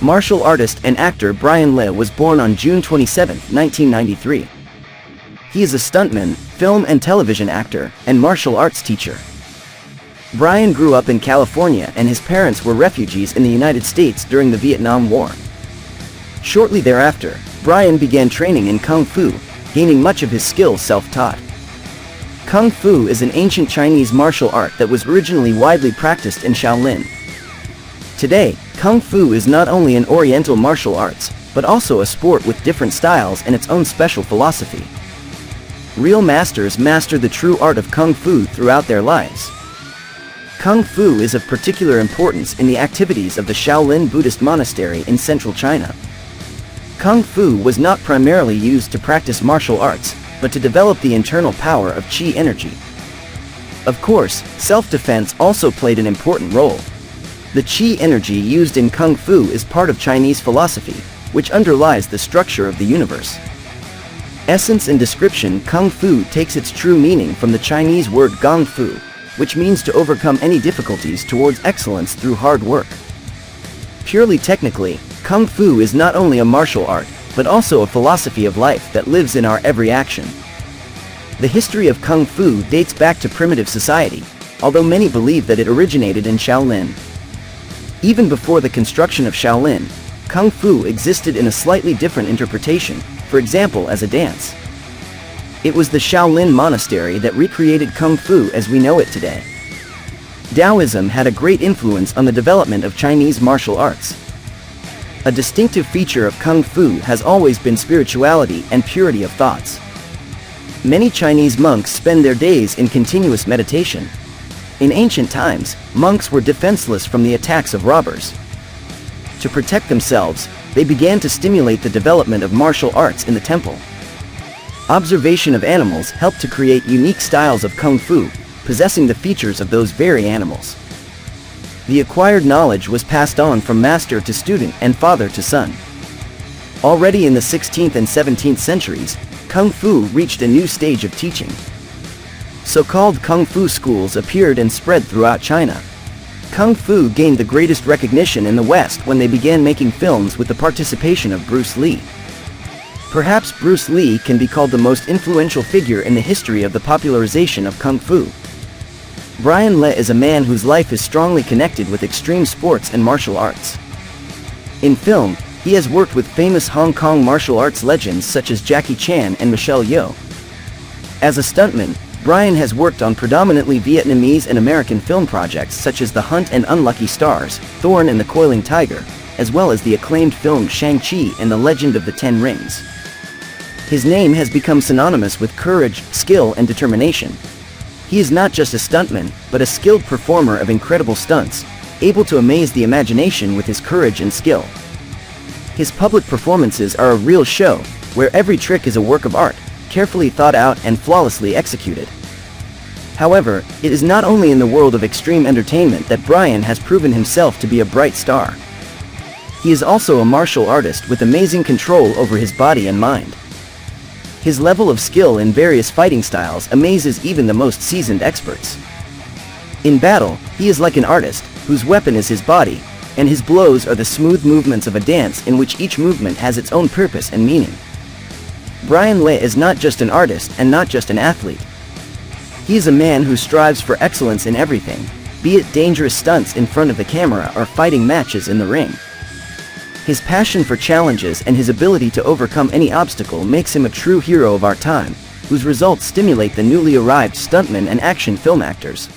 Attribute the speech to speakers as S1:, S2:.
S1: Martial artist and actor Brian Lee was born on June 27, 1993. He is a stuntman, film and television actor, and martial arts teacher. Brian grew up in California and his parents were refugees in the United States during the Vietnam War. Shortly thereafter, Brian began training in Kung Fu, gaining much of his skills self-taught. Kung Fu is an ancient Chinese martial art that was originally widely practiced in Shaolin. Today, Kung Fu is not only an Oriental martial arts, but also a sport with different styles and its own special philosophy. Real masters master the true art of Kung Fu throughout their lives. Kung Fu is of particular importance in the activities of the Shaolin Buddhist monastery in central China. Kung Fu was not primarily used to practice martial arts, but to develop the internal power of Qi energy. Of course, self-defense also played an important role. The Qi energy used in Kung Fu is part of Chinese philosophy, which underlies the structure of the universe. Essence and description: Kung Fu takes its true meaning from the Chinese word Gong Fu, which means to overcome any difficulties towards excellence through hard work. Purely technically, Kung Fu is not only a martial art, but also a philosophy of life that lives in our every action. The history of Kung Fu dates back to primitive society, although many believe that it originated in Shaolin. Even before the construction of Shaolin, Kung Fu existed in a slightly different interpretation, for example as a dance. It was the Shaolin monastery that recreated Kung Fu as we know it today. Taoism had a great influence on the development of Chinese martial arts. A distinctive feature of Kung Fu has always been spirituality and purity of thoughts. Many Chinese monks spend their days in continuous meditation. In ancient times, monks were defenseless from the attacks of robbers. To protect themselves, they began to stimulate the development of martial arts in the temple. Observation of animals helped to create unique styles of Kung Fu, possessing the features of those very animals. The acquired knowledge was passed on from master to student and father to son. Already in the 16th and 17th centuries, Kung Fu reached a new stage of teaching. So-called Kung Fu schools appeared and spread throughout China. Kung Fu gained the greatest recognition in the West when they began making films with the participation of Bruce Lee. Perhaps Bruce Lee can be called the most influential figure in the history of the popularization of Kung Fu. Brian Lee is a man whose life is strongly connected with extreme sports and martial arts. In film, he has worked with famous Hong Kong martial arts legends such as Jackie Chan and Michelle Yeoh. As a stuntman, Brian has worked on predominantly Vietnamese and American film projects such as The Hunt and Unlucky Stars, Thorn and the Coiling Tiger, as well as the acclaimed film Shang-Chi and the Legend of the Ten Rings. His name has become synonymous with courage, skill, and determination. He is not just a stuntman, but a skilled performer of incredible stunts, able to amaze the imagination with his courage and skill. His public performances are a real show, where every trick is a work of art, carefully thought out and flawlessly executed. However, it is not only in the world of extreme entertainment that Brian has proven himself to be a bright star. He is also a martial artist with amazing control over his body and mind. His level of skill in various fighting styles amazes even the most seasoned experts. In battle, he is like an artist, whose weapon is his body, and his blows are the smooth movements of a dance in which each movement has its own purpose and meaning. Brian Lee is not just an artist and not just an athlete. He is a man who strives for excellence in everything, be it dangerous stunts in front of the camera or fighting matches in the ring. His passion for challenges and his ability to overcome any obstacle makes him a true hero of our time, whose results stimulate the newly arrived stuntmen and action film actors.